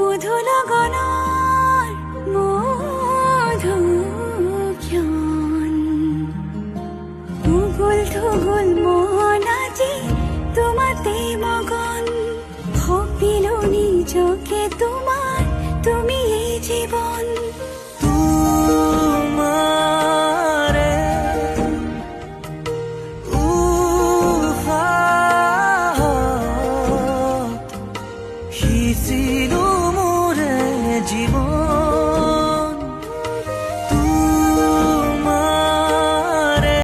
মধুল গণৰ মধুক্ষণ উগুল থুগুল মন আজি তোমাতে মগন ভাবিলো নিজকে তোমাৰ তুমি এই জীৱন তোমাৰে উফাত সিঁচিলো মোৰে জীৱন